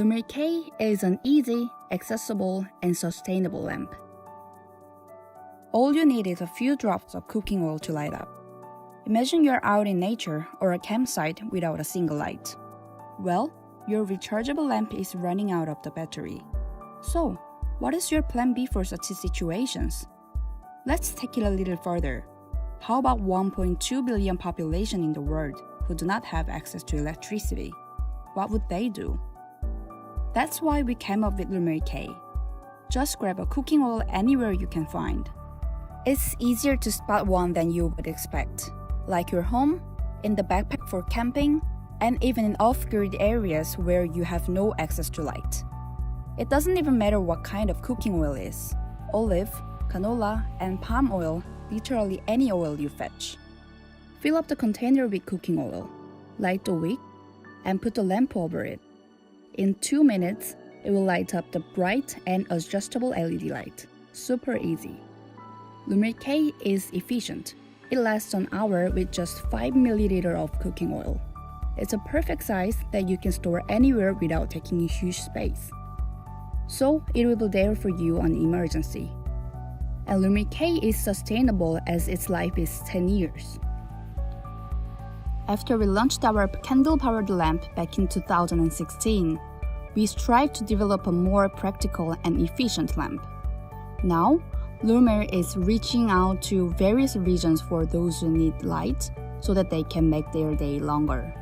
Lumir K is an easy, accessible, and sustainable lamp. All you need is a few drops of cooking oil to light up. Imagine you're out in nature or a campsite without a single light. Well, your rechargeable lamp is running out of the battery. So, what is your plan B for such situations? Let's take it a little further. How about 1.2 billion population in the world who do not have access to electricity? What would they do? That's why we came up with Lumir K. Just grab a cooking oil anywhere you can find. It's easier to spot one than you would expect, like your home, in the backpack for camping, and even in off-grid areas where you have no access to light. It doesn't even matter what kind of cooking oil is. Olive, canola, and palm oil, literally any oil you fetch. Fill up the container with cooking oil, light the wick, and put the lamp over it. In 2 minutes, it will light up the bright and adjustable LED light. Super easy. Lumir K is efficient. It lasts an hour with just 5 ml of cooking oil. It's a perfect size that you can store anywhere without taking a huge space. So it will be there for you on emergency. And Lumir K is sustainable as its life is 10 years. After we launched our candle-powered lamp back in 2016, we strive to develop a more practical and efficient lamp. Now, Lumir is reaching out to various regions for those who need light so that they can make their day longer.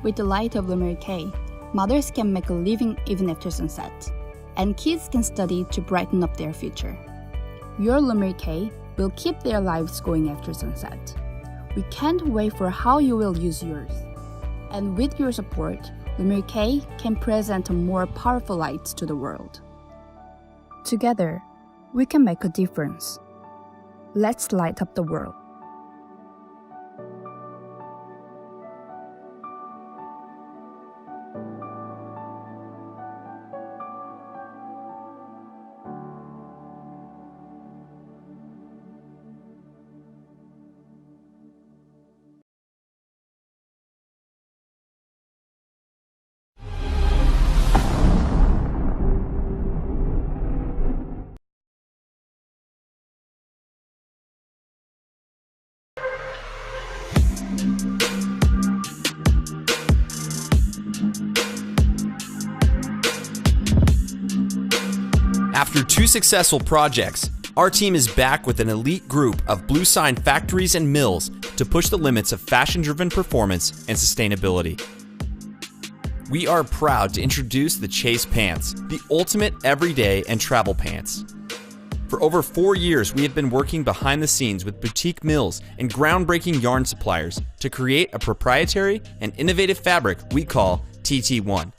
With the light of Lumir K, mothers can make a living even after sunset, and kids can study to brighten up their future. Your Lumir K will keep their lives going after sunset. We can't wait for how you will use yours. And with your support, Lumir K can present a more powerful light to the world. Together, we can make a difference. Let's light up the world. After 2 successful projects, our team is back with an elite group of blue sign factories and mills to push the limits of fashion-driven performance and sustainability. We are proud to introduce the Chase Pants, the ultimate everyday and travel pants. For over 4 years, we have been working behind the scenes with boutique mills and groundbreaking yarn suppliers to create a proprietary and innovative fabric we call TT1.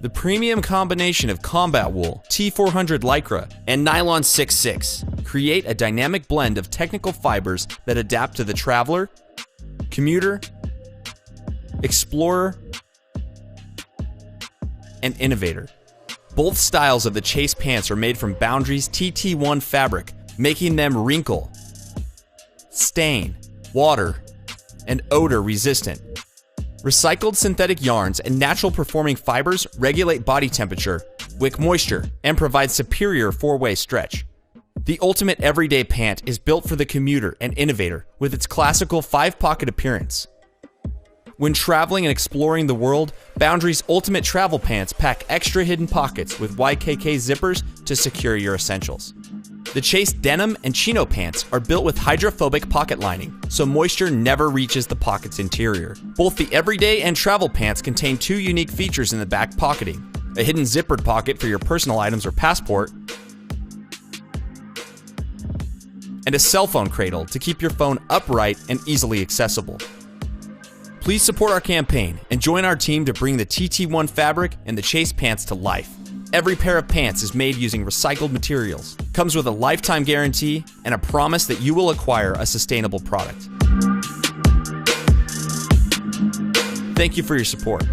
The premium combination of combat wool, T400 Lycra, and nylon 6/6 create a dynamic blend of technical fibers that adapt to the traveler, commuter, explorer, and innovator. Both styles of the Chase Pants are made from Boundary's TT1 fabric, making them wrinkle, stain, water, and odor resistant. Recycled synthetic yarns and natural performing fibers regulate body temperature, wick moisture, and provide superior 4-way stretch. The ultimate everyday pant is built for the commuter and innovator with its classical 5-pocket appearance. When traveling and exploring the world, Boundary's ultimate travel pants pack extra hidden pockets with YKK zippers to secure your essentials. The Chase denim and chino pants are built with hydrophobic pocket lining, so moisture never reaches the pocket's interior. Both the everyday and travel pants contain 2 unique features in the back pocketing: a hidden zippered pocket for your personal items or passport, and a cell phone cradle to keep your phone upright and easily accessible. Please support our campaign and join our team to bring the TT1 fabric and the Chase Pants to life. Every pair of pants is made using recycled materials, comes with a lifetime guarantee, and a promise that you will acquire a sustainable product. Thank you for your support.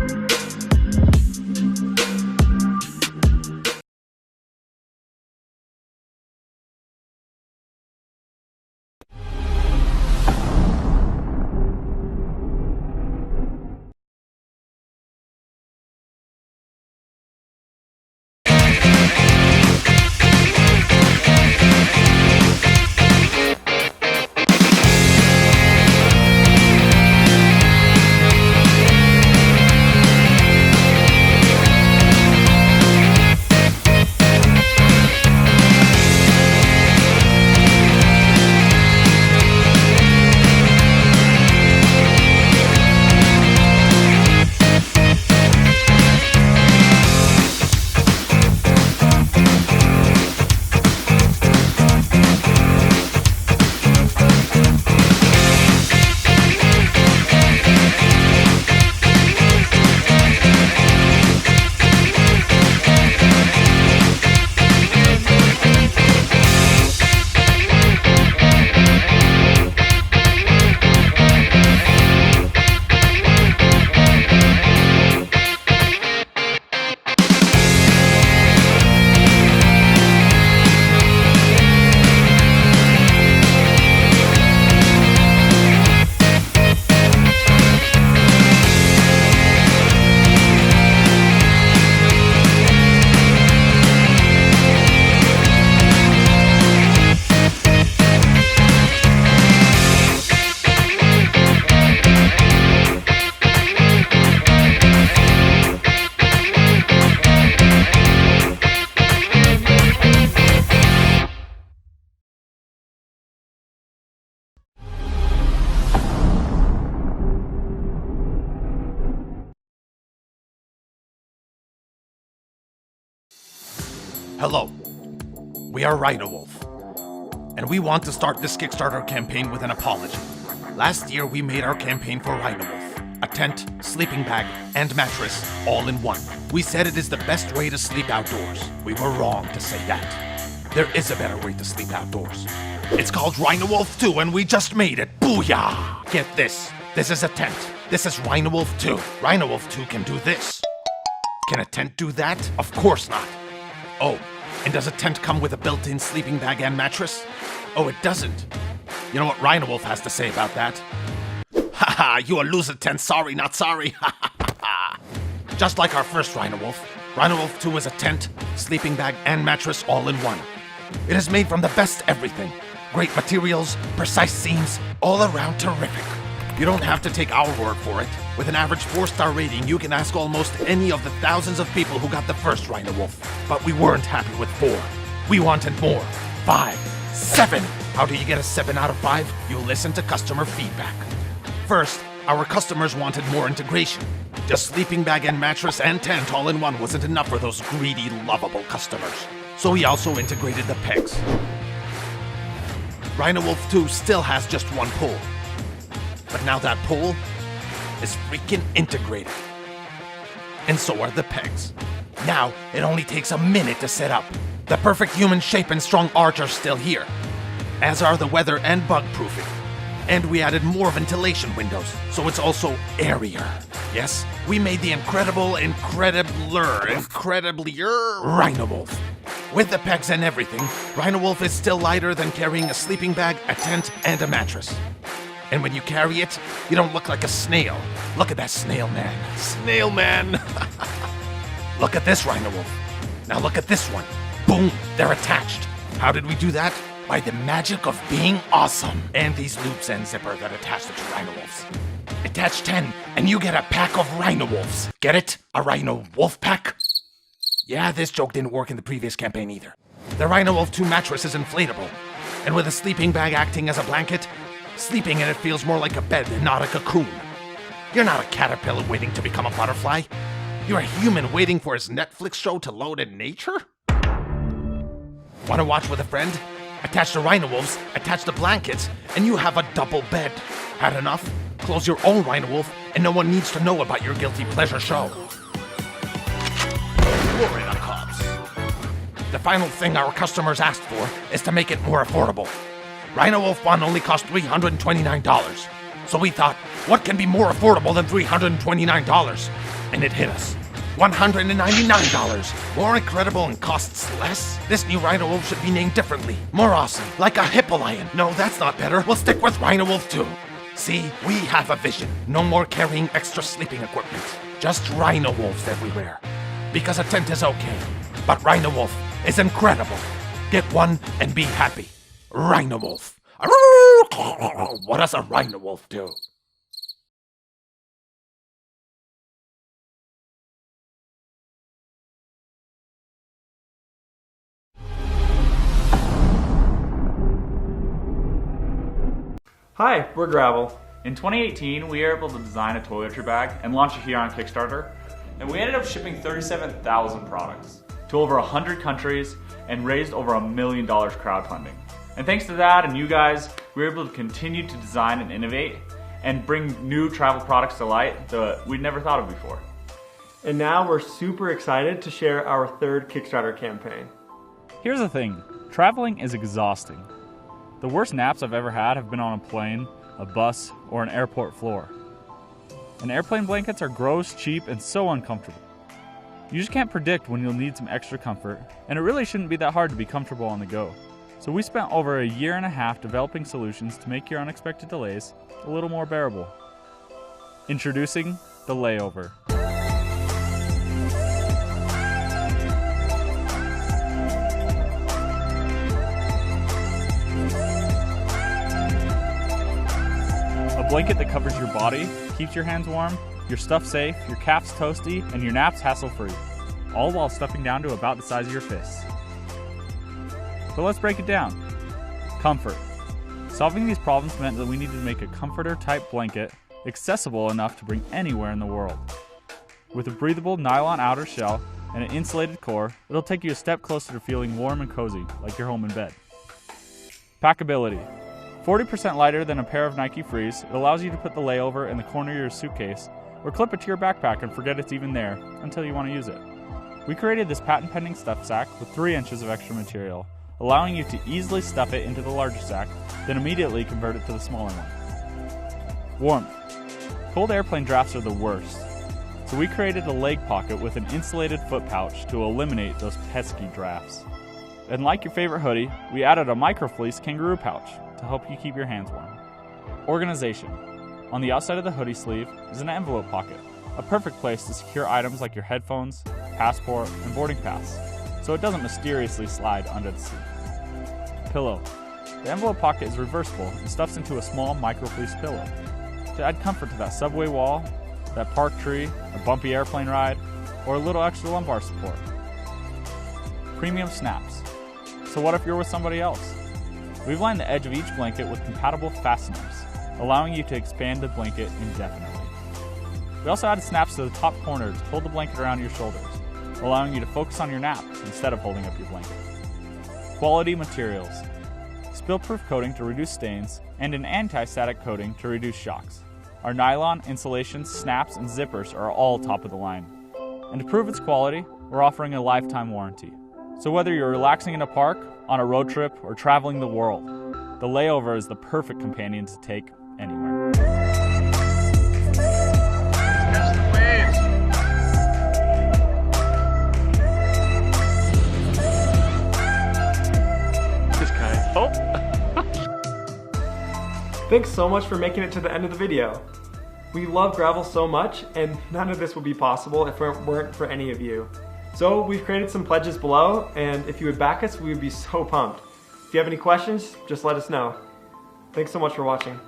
Hello, we are RHINOWOLF, and we want to start this Kickstarter campaign with an apology. Last year we made our campaign for RHINOWOLF, a tent, sleeping bag, and mattress all in one. We said it is the best way to sleep outdoors. We were wrong to say that. There is a better way to sleep outdoors. It's called RHINOWOLF 2, and we just made it. Booyah! Get this. This is a tent. This is RHINOWOLF 2. RHINOWOLF 2 can do this. Can a tent do that? Of course not. Oh, and does a tent come with a built-in sleeping bag and mattress? Oh, it doesn't. You know what RHINOWOLF has to say about that? Haha, you a loser tent, sorry, not sorry. Just like our first RHINOWOLF, RHINOWOLF 2 is a tent, sleeping bag, and mattress all in one. It is made from the best everything. Great materials, precise seams, all around terrific. You don't have to take our word for it. With an average 4-star rating, you can ask almost any of the thousands of people who got the first RHINOWOLF. But we weren't happy with 4. We wanted more. 5, 7. How do you get a 7 out of 5? You listen to customer feedback. First, our customers wanted more integration. Just sleeping bag and mattress and tent all in one wasn't enough for those greedy, lovable customers. So we also integrated the pegs. RHINOWOLF 2 still has just one pole. But now that pole is freaking integrated. And so are the pegs. Now, it only takes a minute to set up. The perfect human shape and strong arch are still here, as are the weather and bug proofing. And we added more ventilation windows, so it's also airier. Yes, we made the incrediblier RHINOWOLF. With the pegs and everything, RHINOWOLF is still lighter than carrying a sleeping bag, a tent, and a mattress. And when you carry it, you don't look like a snail. Look at that snail man. Snail man! Look at this RHINOWOLF. Now look at this one. Boom, they're attached. How did we do that? By the magic of being awesome. And these loops and zipper that attach the 2 RHINOWOLFs. Attach 10, and you get a pack of RHINOWOLFs. Get it? A RHINOWOLF pack? Yeah, this joke didn't work in the previous campaign either. The RHINOWOLF 2 mattress is inflatable, and with a sleeping bag acting as a blanket, sleeping in it feels more like a bed and not a cocoon. You're not a caterpillar waiting to become a butterfly. You're a human waiting for his Netflix show to load in nature? Want to watch with a friend? Attach the RHINOWOLFs, attach the blankets, and you have a double bed. Had enough? Close your own RHINOWOLF, and no one needs to know about your guilty pleasure show. Worry the cops. The final thing our customers asked for is to make it more affordable. RHINOWOLF 1 only cost $329. So we thought, what can be more affordable than $329? And it hit us. $199. More incredible and costs less? This new RHINOWOLF should be named differently. More awesome. Like a Hippolyon. No, that's not better. We'll stick with RHINOWOLF 2. See, we have a vision. No more carrying extra sleeping equipment. Just RHINOWOLFs everywhere. Because a tent is okay, but RHINOWOLF is incredible. Get one and be happy. RHINOWOLF. What does a RHINOWOLF do? Hi, we're Gravel. In 2018, we were able to design a toiletry bag and launch it here on Kickstarter. And we ended up shipping 37,000 products to over 100 countries and raised over $1 million crowdfunding. And thanks to that and you guys, we were able to continue to design and innovate and bring new travel products to light that we'd never thought of before. And now we're super excited to share our 3rd Kickstarter campaign. Here's the thing, traveling is exhausting. The worst naps I've ever had have been on a plane, a bus, or an airport floor. And airplane blankets are gross, cheap, and so uncomfortable. You just can't predict when you'll need some extra comfort, and it really shouldn't be that hard to be comfortable on the go. So we spent over a year and a half developing solutions to make your unexpected delays a little more bearable. Introducing the LAYOVER. A blanket that covers your body, keeps your hands warm, your stuff safe, your caps toasty, and your naps hassle-free, all while stuffing down to about the size of your fists. So let's break it down. Comfort. Solving these problems meant that we needed to make a comforter-type blanket accessible enough to bring anywhere in the world. With a breathable nylon outer shell, and an insulated core, it'll take you a step closer to feeling warm and cozy, like you're home in bed. Packability. 40% lighter than a pair of Nike Frees, it allows you to put the layover in the corner of your suitcase or clip it to your backpack and forget it's even there until you want to use it. We created this patent-pending stuff sack with 3 inches of extra material, allowing you to easily stuff it into the larger sack, then immediately convert it to the smaller one. Warmth. Cold airplane drafts are the worst, so we created a leg pocket with an insulated foot pouch to eliminate those pesky drafts. And like your favorite hoodie, we added a microfleece kangaroo pouch to help you keep your hands warm. Organization. On the outside of the hoodie sleeve is an envelope pocket, a perfect place to secure items like your headphones, passport, and boarding pass, so it doesn't mysteriously slide under the seat. Pillow. The envelope pocket is reversible and stuffs into a small microfleece pillow to add comfort to that subway wall, that park tree, a bumpy airplane ride, or a little extra lumbar support. Premium snaps. So what if you're with somebody else? We've lined the edge of each blanket with compatible fasteners, allowing you to expand the blanket indefinitely. We also added snaps to the top corner to hold the blanket around your shoulders, allowing you to focus on your nap instead of holding up your blanket. Quality materials. Spill-proof coating to reduce stains, and an anti-static coating to reduce shocks. Our nylon, insulation, snaps, and zippers are all top of the line. And to prove its quality, we're offering a lifetime warranty. So whether you're relaxing in a park, on a road trip, or traveling the world, the Layover is the perfect companion to take anywhere. Catch the waves! This guy. Oh! Thanks so much for making it to the end of the video. We love Gravel so much, and none of this would be possible if it weren't for any of you. So we've created some pledges below, and if you would back us, we would be so pumped. If you have any questions, just let us know. Thanks so much for watching.